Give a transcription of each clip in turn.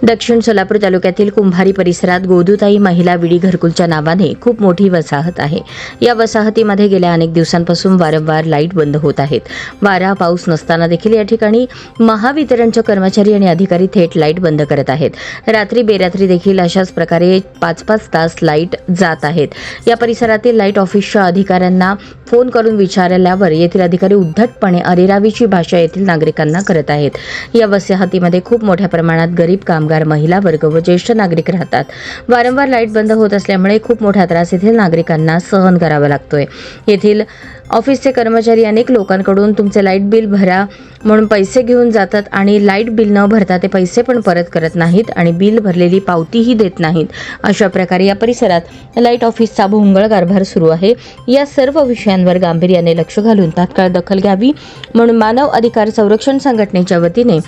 दक्षिण सोलापूर तालुक्यातील कुंभारी परिसरात गोदूताई महिला विडी घरकुलच्या नावाने खूप मोठी वसाहत आहे। या वसाहतीमध्ये गेल्या अनेक दिवसांपासून वारंवार लाईट बंद होत आहेत। वारा पाऊस नसताना देखील या ठिकाणी महावितरणचे कर्मचारी आणि अधिकारी थेट लाईट बंद करत आहेत। रात्री बेरात्री देखील अशाच प्रकारे 5-5 तास लाईट जात आहेत। या परिसरातील लाईट ऑफिसच्या अधिकाऱ्यांना फोन करून विचारल्यावर येथील अधिकारी उद्धटपणे अरेरावीची भाषा येथील नागरिकांना करत आहेत। या वसाहतीमध्ये खूप मोठ्या प्रमाणात गरीब कामगार, महिला वर्ग व ज्येष्ठ नागरिक राहतात। वारंवार लाईट बंद होत असल्यामुळे खूप मोठा त्रास येथील नागरिकांना सहन करावा लागतोय। येथील ऑफिसचे कर्मचारी अनेक लोकांकडून तुमचे लाईट बिल भरा म्हणून पैसे घेऊन जातात आणि लाईट बिल न भरता ते पैसे पण परत करत नाहीत आणि बिल भरलेली पावतीही देत नाहीत। अशा प्रकारे या परिसरात लाईट ऑफिसचा भोंगळ कारभार सुरू आहे। या सर्व विषयांवर गांभीर्याने लक्ष घालून तात्काळ दखल घ्यावी म्हणून मानव अधिकार संरक्षण संघटनेच्या वतीने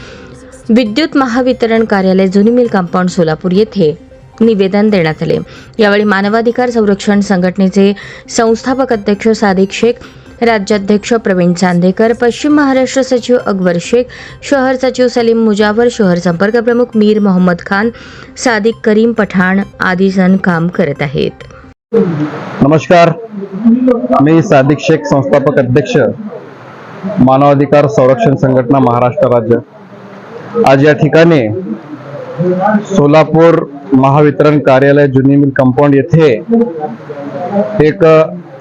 विद्युत महावितरण कार्यालय जुनी मिल कंपाऊंड सोलापूर येथे निवेदन देण्यात आले। यावेळी मानवाधिकार संरक्षण संघटनेचे संस्थापक अध्यक्ष सादिक शेख, राज्याध्यक्ष प्रवीण चांदेकर, पश्चिम महाराष्ट्र सचिव अकबर शेख, शहर सचिव सलीम मुजावर, शहर संपर्क प्रमुख मीर मोहम्मद खान, सादिक करीम पठाण आदी जण काम करत आहेत। नमस्कार, मी सादिक शेख, संस्थापक अध्यक्ष मानवाधिकार संरक्षण संघटना महाराष्ट्र राज्य। आज या ठिकाणी सोलापूर महावितरण कार्यालय जुनी मिल कंपाऊंड येथे एक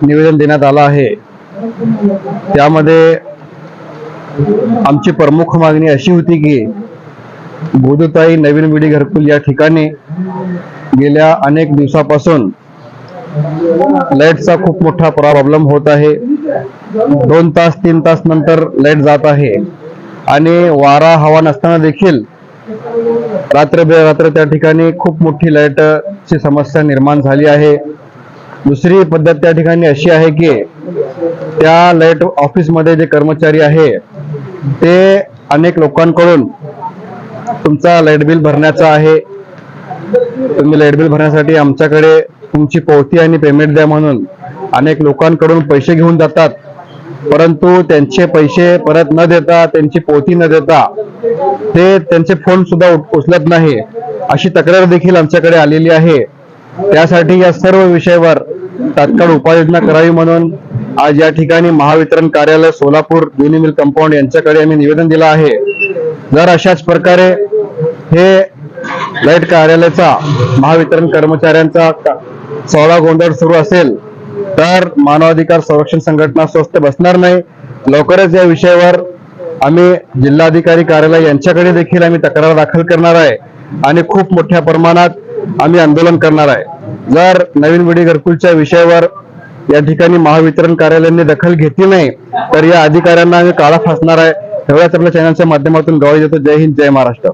निवेदन देण्यात आलं आहे। त्यामध्ये आमची प्रमुख मागणी अशी होती की गोदूताई नवीन विडी घरकुल या ठिकाणी गेल्या अनेक दिवसापासून लाईटचा खूप मोठा प्रॉब्लेम होत आहे। 2 तास 3 तास नंतर लाईट जात आहे आणि वारा हवा नसताना देखील रात्र बेरात्र त्या ठिकाणी खूप मोठी लाईटची समस्या निर्माण झाली आहे। दुसरी पद्धत त्या ठिकाणी अशी आहे की त्या लाईट ऑफिस मध्ये जे कर्मचारी आहे ते अनेक लोकांकडून तुमचा लाईट बिल भरण्याचा आहे, तुम्ही लाईट बिल भरण्यासाठी आमच्याकडे तुमची पावती आणि पेमेंट द्या म्हणून अनेक लोकांकडून पैसे घेऊन जातात, परंतु त्यांचे पैसे परत न देता, त्यांची पावती न देता ते त्यांचे फोन सुद्धा उचलत नाही, अशी तक्रार देखील आमच्याकडे आलेली आहे। त्यासाठी या सर्व विषयावर तात्काळ उपाययोजना करावी म्हणून आज या ठिकाणी महावितरण कार्यालय सोलापूर जुनी मिल कंपाऊंड यांच्याकडे आम्ही निवेदन दिलं आहे। जर अशाच प्रकारे हे लाईट कार्यालयाचा महावितरण कर्मचाऱ्यांचा सोळा गोंधळ सुरू असेल तर मानवाधिकार संरक्षण संघटना स्वस्थ बसणार नाही। लवकरच या विषयावर आम्ही जिल्हाधिकारी कार्यालय यांच्याकडे देखील आम्ही तक्रार दाखल करणार आहे आणि खूप मोठ्या प्रमाणात आम्ही आंदोलन करणार आहे। जर नवीन विडी घरकुलच्या विषयावर या ठिकाणी महावितरण कार्यालयाने दखल घेतली नाही तर या अधिकाऱ्यांना आम्ही काळा फासणार आहे। एवढ्याच आपल्या चॅनलच्या माध्यमातून ग्वाही देतो। जय हिंद, जय महाराष्ट्र।